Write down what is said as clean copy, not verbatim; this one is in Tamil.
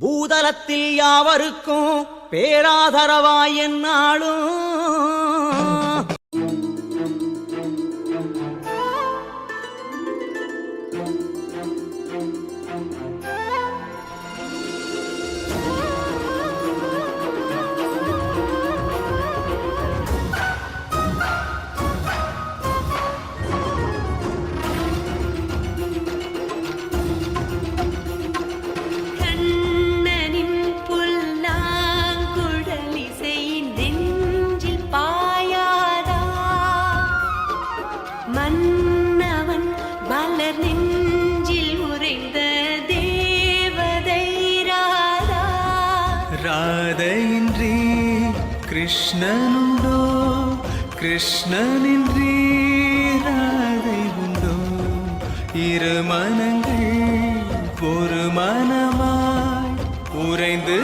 பூதலத்தில் யாவருக்கும் பேராதரவாய் என்னாலும் மன்னவன் மலர் நெஞ்சில் உறைந்த தேவதை ராதா. ராதையின்றி கிருஷ்ணனுண்டோ, கிருஷ்ணனின்றி ராதை உண்டோ? இரு மனங்கள் ஒரு மனமாய் உறைந்து